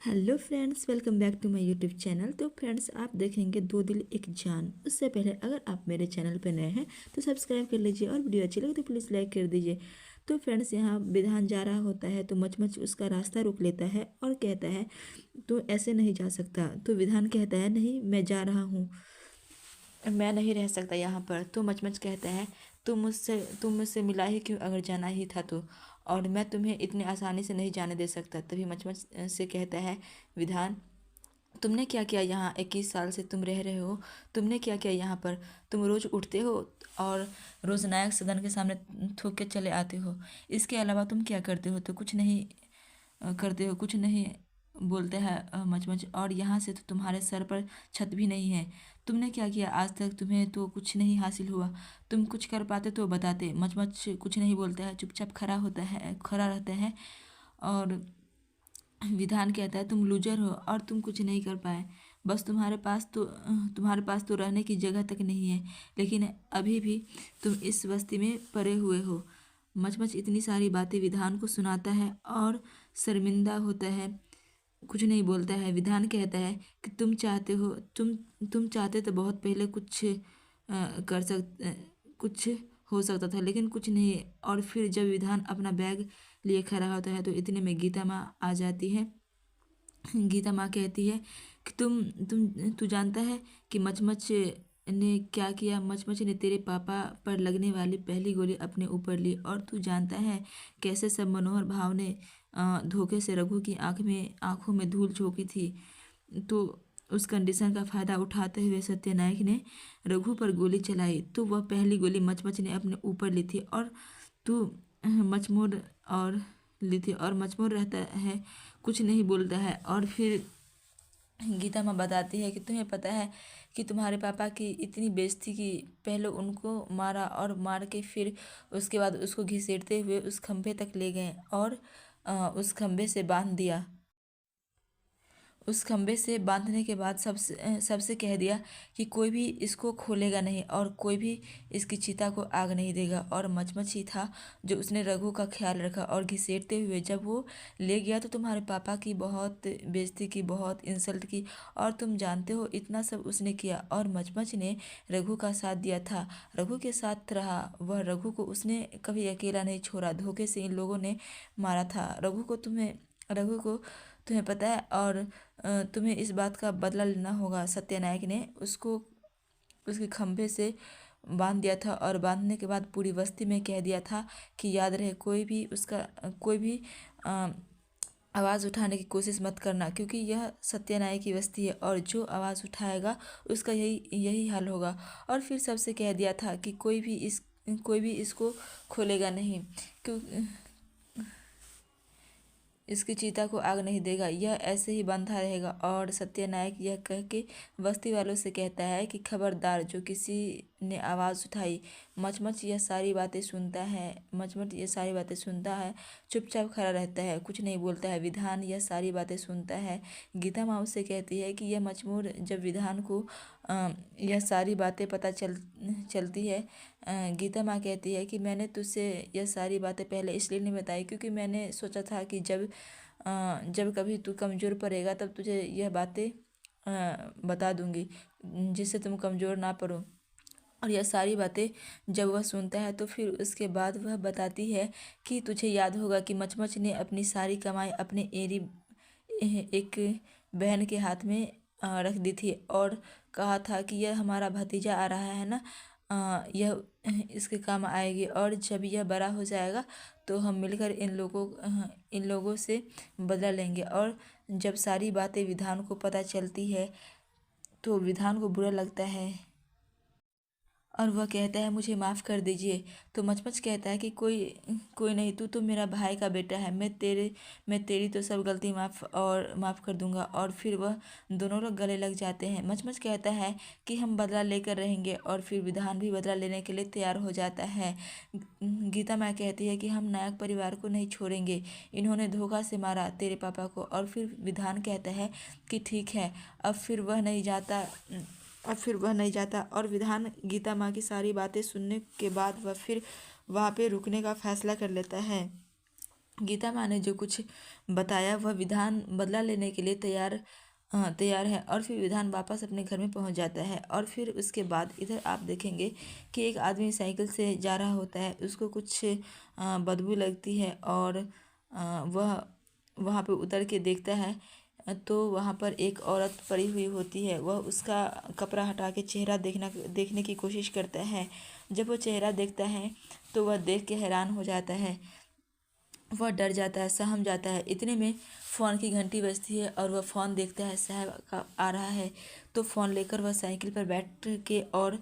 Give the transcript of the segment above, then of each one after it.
Hello friends, welcome back to my YouTube channel. तो friends, आप देखेंगे दो दिल एक जान। उससे पहले अगर आप मेरे चैनल पर नए हैं तो सब्सक्राइब कर लीजिए और वीडियो अच्छी लगे तो प्लीज़ लाइक कर दीजिए। तो फ्रेंड्स, यहाँ विधान जा रहा होता है तो मचमच उसका रास्ता रोक लेता है और कहता है तो ऐसे नहीं जा सकता। तो विधान कहता है नहीं, मैं जा रहा हूँ, मैं नहीं रह सकता यहाँ पर। तो मचमच कहता है तुम मुझसे मिला ही क्यों अगर जाना ही था तो, और मैं तुम्हें इतनी आसानी से नहीं जाने दे सकता। तभी मचमच से कहता है विधान, तुमने क्या किया यहाँ? 21 साल से तुम रह रहे हो, तुमने क्या किया यहाँ पर? तुम रोज उठते हो और रोज नायक सदन के सामने थूक के चले आते हो। इसके अलावा तुम क्या करते हो? तो कुछ नहीं करते हो, कुछ नहीं बोलते हैं मचमच। और यहाँ से तो तुम्हारे सर पर छत भी नहीं है। तुमने क्या किया आज तक? तुम्हें तो कुछ नहीं हासिल हुआ। तुम कुछ कर पाते तो बताते। मचमच कुछ नहीं बोलता है, चुपचाप खड़ा रहता है। और विधान कहता है तुम लूजर हो और तुम कुछ नहीं कर पाए। बस तुम्हारे पास तो रहने की जगह तक नहीं है, लेकिन अभी भी तुम इस बस्ती में पड़े हुए हो। मचमच इतनी सारी बातें विधान को सुनाता है और शर्मिंदा होता है, कुछ नहीं बोलता है। विधान कहता है कि तुम चाहते तो बहुत पहले कुछ हो सकता था, लेकिन कुछ नहीं। और फिर जब विधान अपना बैग लिए खड़ा होता है तो इतने में गीता माँ आ जाती है। गीता माँ कहती है कि तू जानता है कि मचमच ने क्या किया? मचमच ने तेरे पापा पर लगने वाली पहली गोली अपने ऊपर ली। और तू जानता है कैसे सब मनोहर भाव ने धोखे से रघु की आंखों में धूल झोंकी थी। तो उस कंडीशन का फायदा उठाते हुए सत्यनायक ने रघु पर गोली चलाई, तो वह पहली गोली मचमच ने अपने ऊपर ली थी। और तू मचमोर और ली थी और मचमोर रहता है, कुछ नहीं बोलता है। और फिर गीता माँ बताती है कि तुम्हें पता है कि तुम्हारे पापा की इतनी बेइज्जती की, पहले उनको मारा और मार के फिर उसके बाद उसको घसीटते हुए उस खंभे तक ले गए और उस खंभे से बांध दिया। उस खंभे से बांधने के बाद सबसे कह दिया कि कोई भी इसको खोलेगा नहीं और कोई भी इसकी चिता को आग नहीं देगा। और मचमच ही था जो उसने रघु का ख्याल रखा और घसीटते हुए जब वो ले गया तो तुम्हारे पापा की बहुत बेइज्जती की, बहुत इंसल्ट की। और तुम जानते हो इतना सब उसने किया। और मचमच ने रघु का साथ दिया था, रघु के साथ रहा। वह रघु को उसने कभी अकेला नहीं छोड़ा। धोखे से इन लोगों ने मारा था रघु को, तुम्हें पता है। और तुम्हें इस बात का बदला लेना होगा। सत्यनायक ने उसको उसके खंभे से बांध दिया था और बांधने के बाद पूरी बस्ती में कह दिया था कि याद रहे कोई भी अ, आवाज़ उठाने की कोशिश मत करना, क्योंकि यह सत्यनारायण की बस्ती है और जो आवाज़ उठाएगा उसका यही यही हाल होगा। और फिर सबसे कह दिया था कि कोई भी इसको खोलेगा नहीं, क्यों इसकी चीता को आग नहीं देगा, यह ऐसे ही बंधा रहेगा। और सत्यनायक यह कह के बस्ती वालों से कहता है कि खबरदार जो किसी ने आवाज़ उठाई। मचमच ये सारी बातें सुनता है, चुपचाप खड़ा रहता है, कुछ नहीं बोलता है। विधान यह सारी बातें सुनता है। गीता माँ उससे कहती है कि यह मचमूर जब विधान को यह सारी बातें पता चलती है। गीता माँ कहती है कि मैंने तुझसे यह सारी बातें पहले इसलिए नहीं बताई क्योंकि मैंने सोचा था कि जब कभी तू कमज़ोर पड़ेगा तब तुझे यह बातें बता दूंगी, जिससे तुम कमज़ोर ना पड़ो। और यह सारी बातें जब वह सुनता है तो फिर उसके बाद वह बताती है कि तुझे याद होगा कि मचमच ने अपनी सारी कमाई अपने एक बहन के हाथ में रख दी थी और कहा था कि यह हमारा भतीजा आ रहा है ना, यह इसके काम आएगी और जब यह बड़ा हो जाएगा तो हम मिलकर इन लोगों से बदला लेंगे। और जब सारी बातें विधान को पता चलती है तो विधान को बुरा लगता है और वह कहता है मुझे माफ़ कर दीजिए। तो मचमच कहता है कि कोई कोई नहीं, तू तो मेरा भाई का बेटा है, मैं तेरी तो सब गलती माफ़ कर दूंगा। और फिर वह दोनों लोग गले लग जाते हैं। मचमच कहता है कि हम बदला लेकर रहेंगे और फिर विधान भी बदला लेने के लिए तैयार हो जाता है। गीता माँ कहती है कि हम नायक परिवार को नहीं छोड़ेंगे, इन्होंने धोखा से मारा तेरे पापा को। और फिर विधान कहता है कि ठीक है। अब फिर वह नहीं जाता और विधान गीता माँ की सारी बातें सुनने के बाद वह फिर वहाँ पे रुकने का फैसला कर लेता है। गीता माँ ने जो कुछ बताया वह विधान बदला लेने के लिए तैयार है और फिर विधान वापस अपने घर में पहुंच जाता है। और फिर उसके बाद इधर आप देखेंगे कि एक आदमी साइकिल से जा रहा होता है, उसको कुछ बदबू लगती है और वह वहाँ पे उतर के देखता है तो वहाँ पर एक औरत पड़ी हुई होती है। वह उसका कपड़ा हटा के चेहरा देखने की कोशिश करता है। जब वो चेहरा देखता है तो वह देख के हैरान हो जाता है, वह डर जाता है, सहम जाता है। इतने में फ़ोन की घंटी बजती है और वह फ़ोन देखता है, साहब का आ रहा है। तो फ़ोन लेकर वह साइकिल पर बैठ के और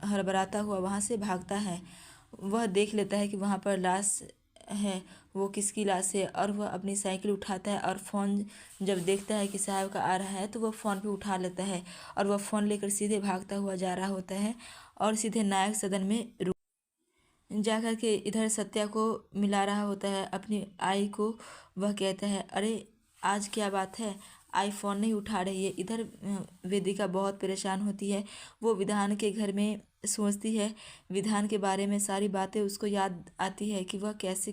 हड़बड़ाता हुआ वहाँ से भागता है। वह देख लेता है कि वहाँ पर लाश है, वो किसकी लाश है, और वह अपनी साइकिल उठाता है और फ़ोन जब देखता है कि साहब का आ रहा है तो वह फ़ोन पे उठा लेता है और वह फ़ोन लेकर सीधे भागता हुआ जा रहा होता है और सीधे नायक सदन में जाकर के इधर सत्या को मिला रहा होता है अपनी आई को। वह कहता है, अरे आज क्या बात है, आई फ़ोन नहीं उठा रही है। इधर वेदिका बहुत परेशान होती है। वो विधान के घर में सोचती है, विधान के बारे में सारी बातें उसको याद आती है कि वह कैसे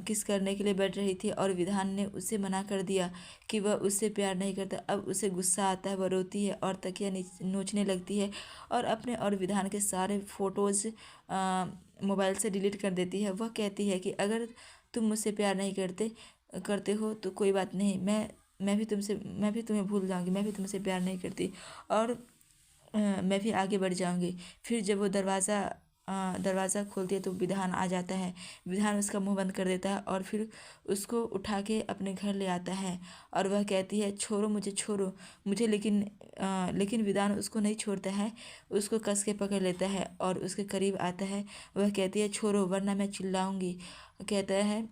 किस करने के लिए बैठ रही थी और विधान ने उसे मना कर दिया कि वह उससे प्यार नहीं करता। अब उसे गुस्सा आता है, वह रोती है और तकिया नोचने लगती है और अपने और विधान के सारे फ़ोटोज़ मोबाइल से डिलीट कर देती है। वह कहती है कि अगर तुम मुझसे प्यार नहीं करते हो तो कोई बात नहीं, मैं भी तुम्हें भूल जाऊंगी, मैं भी तुमसे प्यार नहीं करती और मैं भी आगे बढ़ जाऊंगी। फिर जब वो दरवाज़ा खोलती है तो विधान आ जाता है। विधान उसका मुंह बंद कर देता है और फिर उसको उठा के अपने घर ले आता है और वह कहती है, छोड़ो मुझे, छोड़ो मुझे। लेकिन विधान उसको नहीं छोड़ता है, उसको कस के पकड़ लेता है और उसके करीब आता है। वह कहती है, छोड़ो वरना मैं चिल्लाऊंगी। कहता है,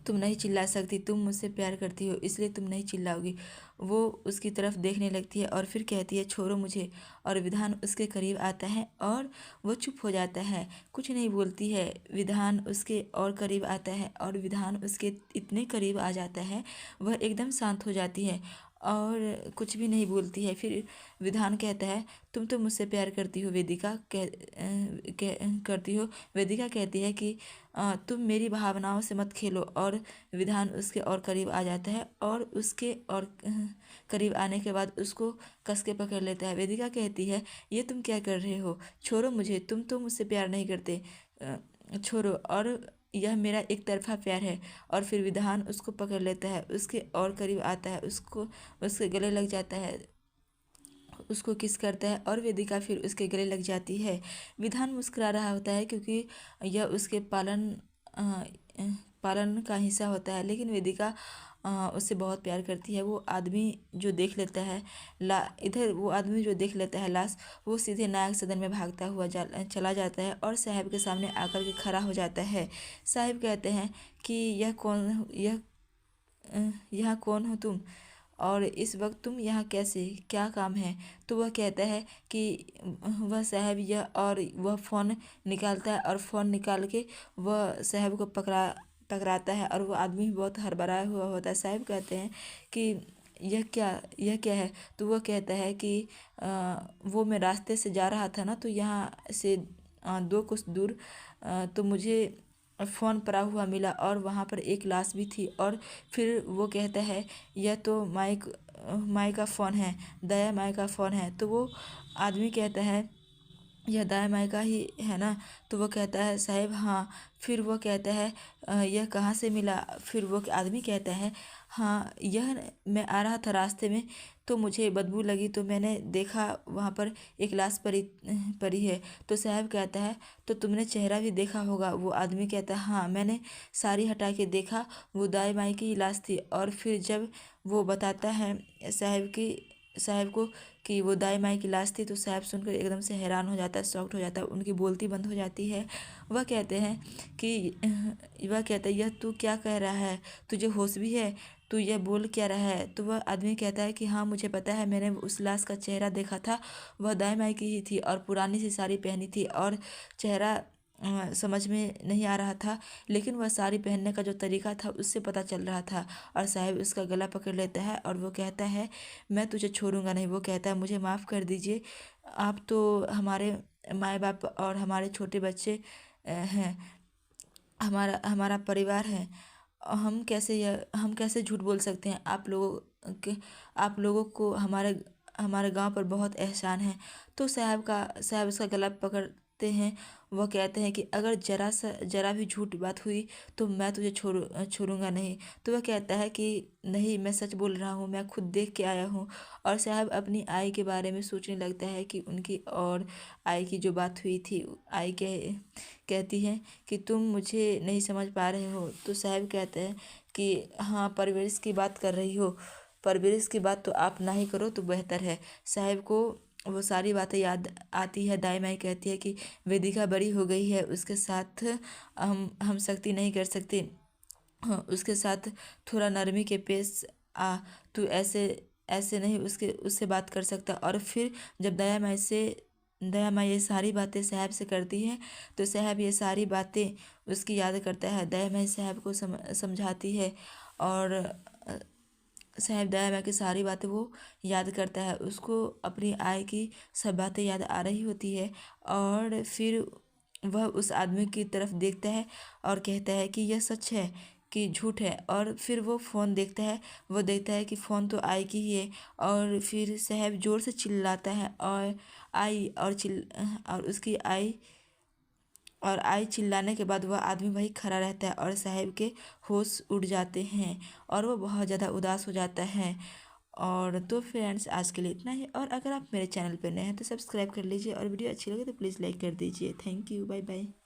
तुम नहीं चिल्ला सकती, तुम मुझसे प्यार करती हो इसलिए तुम नहीं चिल्लाओगी। वो उसकी तरफ देखने लगती है और फिर कहती है, छोड़ो मुझे। और विधान उसके करीब आता है और वो चुप हो जाता है, कुछ नहीं बोलती है। विधान उसके और करीब आता है और विधान उसके इतने करीब आ जाता है, वह एकदम शांत हो जाती है और कुछ भी नहीं बोलती है। फिर विधान कहता है, तुम तो मुझसे प्यार करती हो वेदिका, करती हो। वेदिका कहती है कि तुम मेरी भावनाओं से मत खेलो। और विधान उसके और करीब आ जाता है और उसके और करीब आने के बाद उसको कस के पकड़ लेता है। वेदिका कहती है, ये तुम क्या कर रहे हो, छोड़ो मुझे, तुम तो मुझसे प्यार नहीं करते, छोड़ो, और यह मेरा एक तरफा प्यार है। और फिर विधान उसको पकड़ लेता है, उसके और करीब आता है, उसको उसके गले लग जाता है, उसको किस करता है और वेदिका फिर उसके गले लग जाती है। विधान मुस्कुरा रहा होता है क्योंकि यह उसके अ, अ, पालन का हिस्सा होता है। लेकिन वेदिका उससे बहुत प्यार करती है। वो आदमी जो देख लेता है ला इधर वो आदमी जो देख लेता है लाश, वो सीधे नायक सदन में भागता हुआ चला जाता है और साहब के सामने आकर के खड़ा हो जाता है। साहब कहते हैं कि यहाँ कौन हो तुम, और इस वक्त तुम यहाँ कैसे, क्या काम है। तो वह कहता है कि वह साहब यह, और वह फ़ोन निकालता है और फ़ोन निकाल के वह साहब को पकड़ाता है और वह आदमी भी बहुत हड़बड़ाया हुआ होता है। साहब कहते हैं कि यह क्या है। तो वह कहता है कि वो मैं रास्ते से जा रहा था ना, तो यहाँ से दो कुछ दूर तो मुझे फ़ोन पड़ा हुआ मिला और वहाँ पर एक लाश भी थी। और फिर वो कहता है, यह तो माई का फ़ोन है, दया माई का फ़ोन है। तो वो आदमी कहता है, यह दाया माई का ही है ना। तो वो कहता है, साहब हाँ। फिर वो कहता है, यह कहाँ से मिला। फिर वो आदमी कहता है, हाँ यह मैं आ रहा था रास्ते में तो मुझे बदबू लगी तो मैंने देखा वहाँ पर एक लाश पड़ी पड़ी है। तो साहब कहता है, तो तुमने चेहरा भी देखा होगा। वो आदमी कहता है, हाँ मैंने साड़ी हटा के देखा, वो दाई माई की ही लाश थी। और फिर जब वो बताता है साहब को कि वो दाई माई की लाश थी, तो साहब सुनकर एकदम से हैरान हो जाता है, शॉक्ड हो जाता है, उनकी बोलती बंद हो जाती है। वह कहते हैं कि वह कहता है, यह तू क्या कह रहा है, तुझे होश भी है, तू यह बोल क्या रहा है। तो वह आदमी कहता है कि हाँ मुझे पता है, मैंने उस लाश का चेहरा देखा था, वह दाई माई की ही थी और पुरानी सी साड़ी पहनी थी और चेहरा समझ में नहीं आ रहा था, लेकिन वह साड़ी पहनने का जो तरीका था उससे पता चल रहा था। और साहब उसका गला पकड़ लेता है और वो कहता है, मैं तुझे छोड़ूंगा नहीं। वो कहता है, मुझे माफ़ कर दीजिए, आप तो हमारे माँ बाप और हमारे छोटे बच्चे हैं, हमारा हमारा परिवार है। हम कैसे झूठ बोल सकते हैं? आप लोगों को हमारे हमारे गांव पर बहुत एहसान है। तो साहब उसका गला पकड़ते हैं। वह कहते हैं कि अगर जरा भी झूठ बात हुई तो मैं तुझे छोड़ूंगा नहीं। तो वह कहता है कि नहीं, मैं सच बोल रहा हूँ, मैं खुद देख के आया हूँ। और साहब अपनी आई के बारे में सोचने लगता है कि उनकी और आई की जो बात हुई थी। आई कहती है कि तुम मुझे नहीं समझ पा रहे हो। तो साहब कहते हैं कि हाँ, परवरिश की बात कर रही हो, परवरिश की बात तो आप ना ही करो तो बेहतर है। साहब को वो सारी बातें याद आती है। दाई माई कहती है कि वेदिका बड़ी हो गई है, उसके साथ हम सख्ती नहीं कर सकते। हाँ, उसके साथ थोड़ा नरमी के पेश आ। तू ऐसे ऐसे नहीं उससे बात कर सकता। और फिर जब दया माँ ये सारी बातें साहब से करती है तो साहब ये सारी बातें उसकी याद करता है। दया माँ साहब को समझाती है। और साहब दया माँ की सारी बातें वो याद करता है। उसको अपनी आय की सब बातें याद आ रही होती है। और फिर वह उस आदमी की तरफ देखता है और कहता है कि यह सच है कि झूठ है। और फिर वो फ़ोन देखता है। वो देखता है कि फ़ोन तो आई की ही है। और फिर साहब ज़ोर से चिल्लाता है और आई और चिल और उसकी आई चिल्लाने के बाद वह आदमी वही खड़ा रहता है और साहब के होश उड़ जाते हैं और वो बहुत ज़्यादा उदास हो जाता है। और तो फ्रेंड्स, आज के लिए इतना ही। और अगर आप मेरे चैनल पर नए हैं तो सब्सक्राइब कर लीजिए और वीडियो अच्छी लगे तो प्लीज़ लाइक कर दीजिए। Thank you, bye bye.